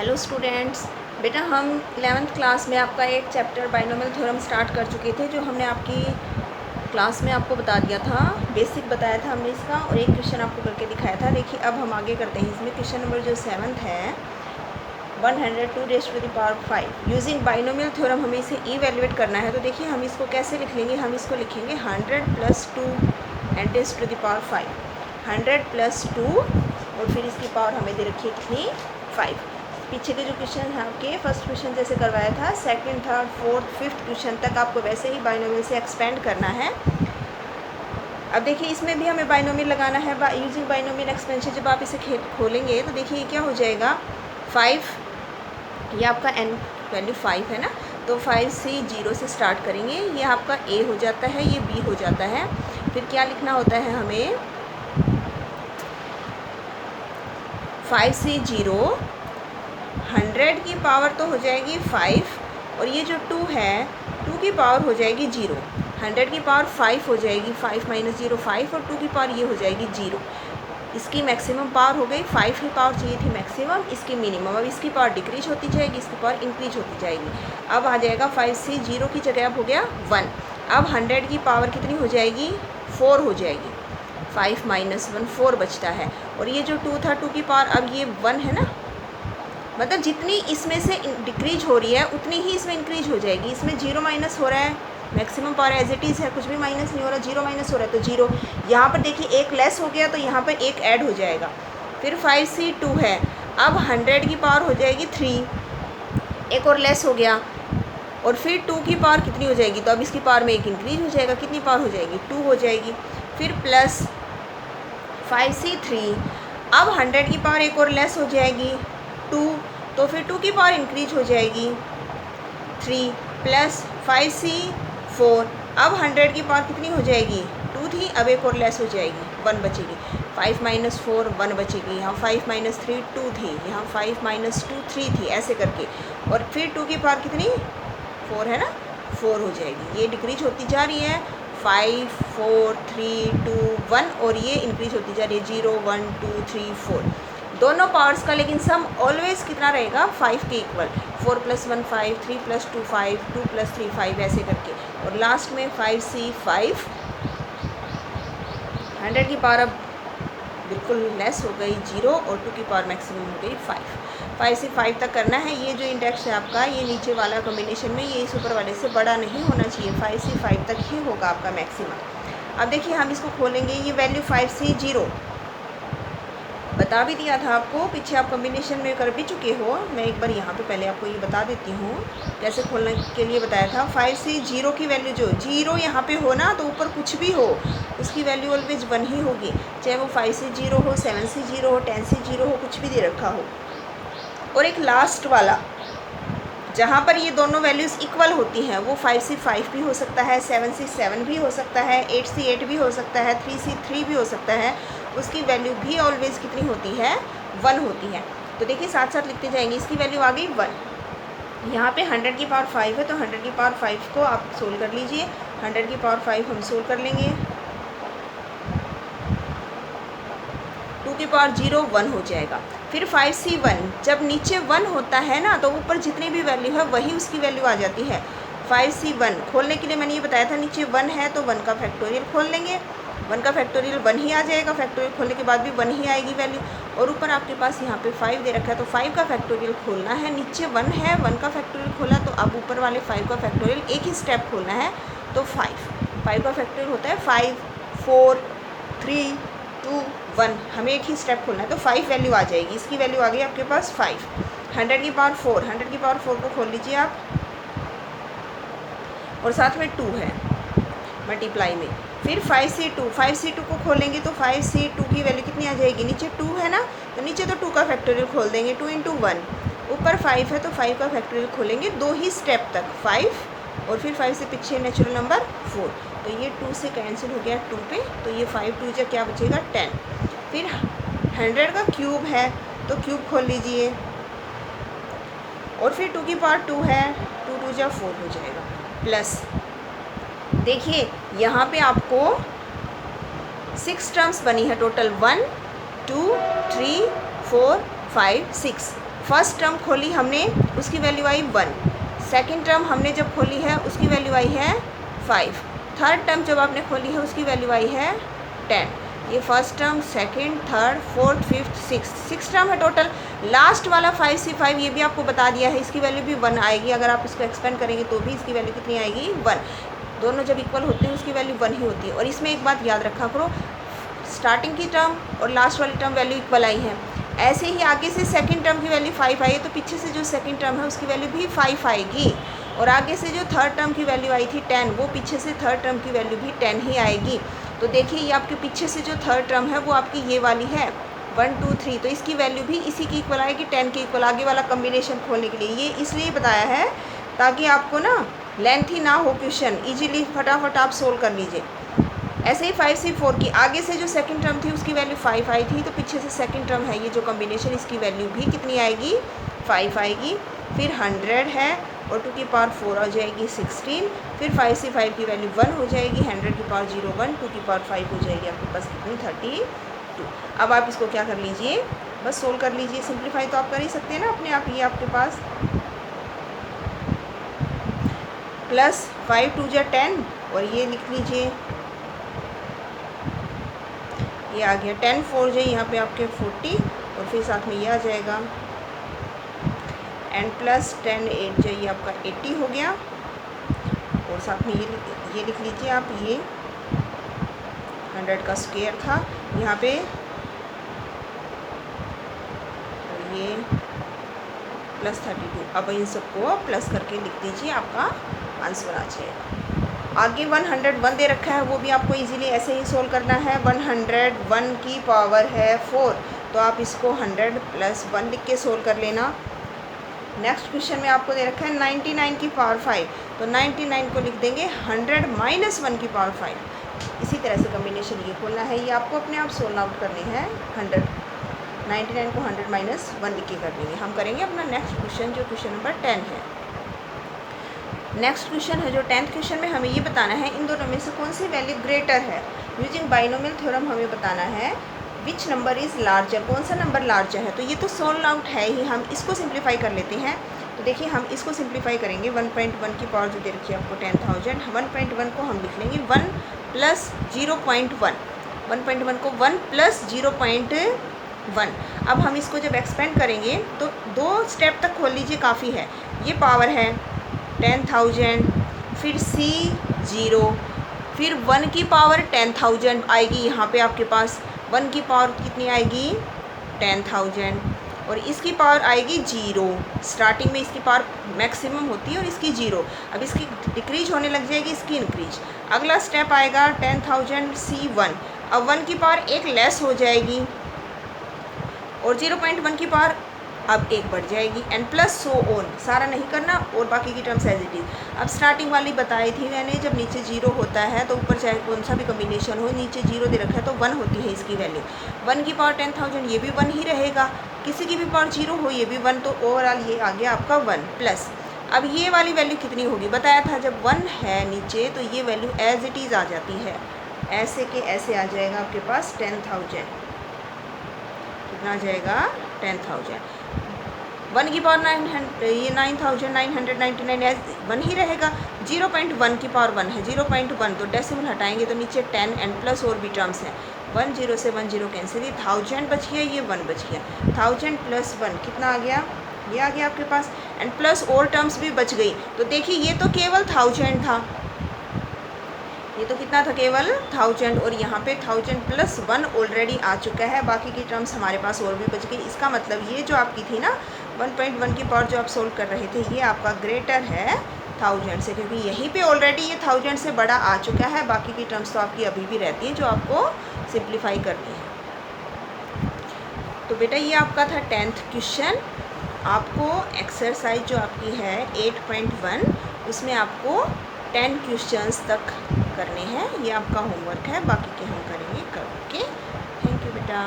Hello students, बेटा हम 11th class में आपका एक चैप्टर बाइनोमियल थ्योरम स्टार्ट कर चुके थे, जो हमने आपकी क्लास में आपको बता दिया था, बेसिक बताया था हमने इसका, और एक क्वेश्चन आपको करके दिखाया था। देखिए अब हम आगे करते हैं। इसमें क्वेश्चन नंबर जो 7th है, 102 raise to the power 5 using binomial theorem हमें इसे इवैल्यूएट करना है। तो देखिए हम इसको कैसे लिख लेंगे, हम इसको लिखेंगे 100 + 2 and raise to the power 5, 100 + 2 और फिर इसकी पावर हमें दे रखी है कितनी, 5। पीछे के जो क्वेश्चन है आपके, फर्स्ट क्वेश्चन जैसे करवाया था, second, third, fourth, fifth question तक आपको वैसे ही बाइनोमियल से एक्सपेंड करना है। अब देखिए इसमें भी हमें बाइनोमियल लगाना है। यूजिंग बाइनोमियल एक्सपेंशन जब आप इसे खोलेंगे तो देखिए क्या हो जाएगा, 5, ये आपका n वैल्यू 5 है ना, तो 5 से 0 से स्टार्ट करेंगे। ये आपका a हो जाता है, ये b हो जाता है। फिर क्या लिखना होता है हमें, 5 से 0, 100 की पावर तो हो जाएगी 5, और ये जो 2 है, 2 की पावर हो जाएगी 0। 100 की पावर 5 हो जाएगी, 5 - 0 5, और 2 की पावर ये हो जाएगी 0। इसकी मैक्सिमम पावर हो गई, 5 की पावर चाहिए थी मैक्सिमम, इसकी मिनिमम। अब इसकी पावर डिक्रीज होती जाएगी, इसकी पावर इंक्रीज होती जाएगी। अब आ जाएगा 5 से 0 की जगह अब हो गया 1। अब 100 की पावर कितनी हो जाएगी, 4 हो जाएगी। 5 - 1 4 बचता है, और ये जो 2 था, 2 की पावर अब ये 1 है ना, मतलब जितनी इसमें से डिक्रीज हो रही है उतनी ही इसमें इंक्रीज हो जाएगी। इसमें 0 माइनस हो रहा है, maximum power as it is है, कुछ भी माइनस नहीं हो रहा, 0 माइनस हो रहा है तो 0। यहाँ पर देखिए एक लेस हो गया तो यहाँ पर एक ऐड हो जाएगा। फिर 5 से 2 है, अब 100 की पावर हो जाएगी 3, एक और लेस हो गया, और फिर 2 की पावर कितनी हो जाएगी, तो अब इसकी पावर में एक इंक्रीज हो जाएगा, कितनी पावर हो जाएगी, 2 हो जाएगी। फिर प्लस 5 से 3, अब 100 की पावर एक और लेस हो जाएगी 2, तो फिर 2 की पावर इंक्रीज हो जाएगी 3, प्लस 5 से 4, अब 100 की पावर कितनी हो जाएगी, 2 थी, अब एक और लेस हो जाएगी 1 बचेगी। 5 - 4 1 बचेगी, यहाँ 5 - 3 2 थी, यहाँ 5 - 2 3 थी, ऐसे करके। और फिर 2 की पावर कितनी, 4 है ना, 4 हो जाएगी। ये डिक्रीज होती जा रही है, 5 4 3 2 1, और ये इंक्रीज होती जा रही है 0 1 2 3 4 दोनों पावर्स का, लेकिन सम ऑलवेज कितना रहेगा, 5 के इक्वल। 4 + 1 5, 3 + 2 5, 2 + 3 5, ऐसे करके। और लास्ट में 5 से 5, 100 की पावर अब बिल्कुल लेस हो गई 0, और 2 की पावर मैक्सिमम हो गई 5। 5 से 5 तक करना है। ये जो इंडेक्स है आपका, ये नीचे वाला कॉम्बिनेशन में, ये इस ऊपर वाले से बड़ा नहीं होना चाहिए। 5 से 5 तक ही होगा आपका मैक्सिमम। अब देखिए हम इसको खोलेंगे, ये वैल्यू 5 से 0 बता भी दिया था आपको, पीछे आप कॉम्बिनेशन में कर भी चुके हो। मैं एक बार यहाँ पे पहले आपको ये बता देती हूँ कैसे खोलने के लिए बताया था। 5 से 0 की वैल्यू, जो 0 यहाँ पे हो ना, तो ऊपर कुछ भी हो उसकी वैल्यू ऑलवेज 1 ही होगी, चाहे वो 5 से 0 हो, 7 से 0 हो, 10 से 0 हो, कुछ भी दे रखा हो। और एक लास्ट वाला जहाँ पर ये दोनों वैल्यूज़ इक्वल होती हैं, वो 5 से 5 भी हो सकता है, 7 से 7 भी हो सकता है, 8 से 8 भी हो सकता है, 3 से 3 भी हो सकता है। उसकी वैल्यू भी ऑलवेज कितनी होती है, 1 होती है। तो देखिए साथ साथ लिखते जाएंगे। इसकी वैल्यू आ गई 1। यहाँ पे 100 की पावर 5 है, तो 100 की पावर 5 को आप सोल्व कर लीजिए। 100 की पावर 5 हम सोल्व कर लेंगे, 2 की पावर 0 1 हो जाएगा। फिर 5 से 1, जब नीचे 1 होता है ना, तो ऊपर जितनी भी वैल्यू है वही उसकी वैल्यू आ जाती है। 5 से 1 खोलने के लिए मैंने ये बताया था, नीचे 1 है तो 1 का फैक्टोरियल खोल लेंगे, 1 का फैक्टोरियल 1 ही आ जाएगा, फैक्टोरियल खोलने के बाद भी 1 ही आएगी वैल्यू। और ऊपर आपके पास यहाँ पे 5 दे रखा है, तो 5 का फैक्टोरियल खोलना है। नीचे 1 है, 1 का फैक्टोरियल खोला, तो अब ऊपर वाले 5 का फैक्टोरियल एक ही स्टेप खोलना है, तो 5 का फैक्टोरियल होता है 5 4 3 2 1, हमें एक ही स्टेप खोलना है, तो 5 वैल्यू आ जाएगी। इसकी वैल्यू आ गई आपके पास 5। 100 की पावर 4, 100 की पावर 4 को खोल लीजिए आप, और साथ में 2 है मल्टीप्लाई में। फिर 5 से 2 को खोलेंगे, तो 5 से 2 की वैल्यू कितनी आ जाएगी, नीचे 2 है ना, तो नीचे तो 2 का फैक्टोरियल खोल देंगे, 2 × 1। ऊपर 5 है, तो 5 का फैक्टोरियल खोलेंगे 2 ही स्टेप तक, 5, और फिर 5 से पीछे नेचुरल नंबर 4, तो ये 2 से कैंसिल हो गया 2 पे, तो ये 5 2 क्या बचेगा 10। फिर 100 का क्यूब है, तो क्यूब खोल लीजिए, और फिर 2 की पावर 2 है, 2 2 4 हो जाएगा। प्लस देखिए यहाँ पे आपको 6 टर्म्स बनी है टोटल, 1 2 3 4 5 6। फर्स्ट टर्म खोली हमने, उसकी वैल्यू आई 1। सेकंड टर्म हमने जब खोली है उसकी वैल्यू आई है 5। थर्ड टर्म जब आपने खोली है उसकी वैल्यू आई है 10। ये first term, second, third, fourth, fifth, six term है टोटल। लास्ट वाला 5C5 ये भी आपको बता दिया है, इसकी वैल्यू भी 1 आएगी। अगर आप इसको एक्सपेंड करेंगे तो भी इसकी वैल्यू कितनी आएगी, 1। दोनों जब इक्वल होते हैं उसकी वैल्यू 1 ही होती है। और इसमें एक बात याद रखा करो, स्टार्टिंग की टर्म और लास्ट वाली टर्म वैल्यू इक्वल आई है। ऐसे ही आगे से सेकंड टर्म की वैल्यू 5 आई है, तो पीछे से जो सेकंड टर्म है उसकी वैल्यू भी 5 आएगी। और आगे से जो थर्ड टर्म की वैल्यू आई थी 10, वो पीछे से थर्ड टर्म की वैल्यू भी 10 ही आएगी। तो देखिए ये आपके पीछे से जो थर्ड टर्म है वो आपकी ये वाली है 1 2 3, तो इसकी वैल्यू भी इसी की इक्वल आएगी 10 के इक्वल। आगे वाला कम्बिनेशन खोलने के लिए ये इसलिए बताया है ताकि आपको ना लेंथी ना हो क्वेश्चन, इजीली फटाफट आप सोल्व कर लीजिए। ऐसे ही 5C4 की आगे से जो सेकंड टर्म थी उसकी वैल्यू 5 आई थी, तो पीछे से सेकंड टर्म है ये जो कॉम्बिनेशन, इसकी वैल्यू भी कितनी आएगी, 5 आएगी। फिर 100 है और 2 की पावर 4 आ जाएगी 16। फिर 5C5 की वैल्यू 1 हो जाएगी, 100 की पावर 0 1, 2 की पावर 5 हो जाएगी आपके पास कितनी, 32। अब आप इसको क्या कर लीजिए, बस सोल्व कर लीजिए। सिंप्लीफाई तो आप कर ही सकते हैं ना अपने आप। ये आपके पास प्लस 5 2 जा 10 और ये लिख लीजिए, ये आ गया 10 4 जो यहाँ पे आपके 40 और फिर साथ में ये आ जाएगा एंड प्लस 10 8 जो ये आपका 80 हो गया। और साथ में ये लिख लीजिए आप, ये 100 का स्क्वायर था यहाँ पे, और ये प्लस 32। अब इन सबको प्लस करके लिख दीजिए, आपका आंसर आ जाएगा। आगे 101 दे रखा है, वो भी आपको इजीली ऐसे ही सोल्व करना है। 101 की पावर है 4, तो आप इसको 100 प्लस 1 लिख के सोल्व कर लेना। नेक्स्ट क्वेश्चन में आपको दे रखा है 99 की पावर 5, तो 99 को लिख देंगे 100 माइनस 1 की पावर 5। इसी तरह से कम्बिनेशन ये खोलना है, ये आपको अपने आप सोल्व आउट करने हैं। 99 को 100 माइनस 1 लिख के कर देंगे। हम करेंगे अपना नेक्स्ट क्वेश्चन जो क्वेश्चन नंबर 10 है। नेक्स्ट क्वेश्चन है जो 10th क्वेश्चन में हमें ये बताना है इन दोनों में से कौन सी वैल्यू ग्रेटर है। यूजिंग बाइनोमियल थ्योरम हमें बताना है विच नंबर इज़ लार्जर, कौन सा नंबर लार्जर है। तो ये तो सोल्व आउट है ही, हम इसको सिंप्लीफाई कर लेते हैं। तो देखिए हम इसको सिंप्लीफाई करेंगे। 1.1 की पावर जो दे रखी है आपको 10,000, 1.1 को हम लिख लेंगे 1 प्लस 0.1, 1.1 को 1 प्लस 0.1। अब हम इसको जब एक्सपेंड करेंगे तो 2 स्टेप तक खोल लीजिए, काफ़ी है। ये पावर है 10,000, फिर C0, फिर 1 की पावर 10,000 आएगी यहाँ पे आपके पास। 1 की पावर कितनी आएगी, 10,000, और इसकी पावर आएगी 0। स्टार्टिंग में इसकी पावर मैक्सिमम होती है और इसकी 0। अब इसकी डिक्रीज होने लग जाएगी, इसकी इंक्रीज। अगला स्टेप आएगा 10,000 C1। अब 1 की पावर 1 लेस हो जाएगी और 0.1 की पावर अब 1 बढ़ जाएगी एंड प्लस सो ऑन। सारा नहीं करना और बाकी की टर्म्स एज इट इज़। अब स्टार्टिंग वाली बताई थी मैंने, जब नीचे 0 होता है तो ऊपर चाहे कौन सा भी कम्बिनेशन हो, नीचे 0 दे रखा है तो 1 होती है इसकी वैल्यू। 1 की पावर 10,000 ये भी 1 ही रहेगा, किसी की भी पावर 0 हो ये भी 1, तो ओवरऑल ये आ गया आपका 1 प्लस। अब ये वाली वैल्यू कितनी होगी, बताया था जब 1 है नीचे तो ये वैल्यू एज इट इज़ आ जाती है, ऐसे के ऐसे आ जाएगा आपके पास 10,000। कितना आ जाएगा, 10,000। 1 की पावर 900, ये 9,999 एज 1 ही रहेगा। 0.1 की पावर 1 है, 0.1 तो डेसिमल हटाएंगे तो नीचे 10 एंड प्लस और भी टर्म्स हैं। 1 0 से 1 0 कैंसिल, ये 1000 बच गया, ये 1 बच गया। 1000 प्लस 1 कितना आ गया, ये आ गया आपके पास, एंड प्लस और टर्म्स भी बच गई। तो देखिए ये तो केवल 1000 था, ये तो कितना था, केवल 1000, और यहाँ पे 1000 प्लस 1 ऑलरेडी आ चुका है। बाकी की टर्म्स हमारे पास और भी बच गई। इसका मतलब ये जो आपकी थी ना 1.1 की पावर जो आप सोल्व कर रहे थे, ये आपका ग्रेटर है 1000 से, क्योंकि यहीं पे ऑलरेडी ये 1000 से बड़ा आ चुका है। बाकी की टर्म्स तो आपकी अभी भी रहती हैं जो आपको सिंप्लीफाई करनी है। तो बेटा ये आपका था 10th क्वेश्चन। आपको एक्सरसाइज जो आपकी है 8.1, उसमें आपको 10 क्वेश्चंस तक करने हैं। ये आपका होमवर्क है, बाकी के हम करेंगे कल। ओके, थैंक यू बेटा।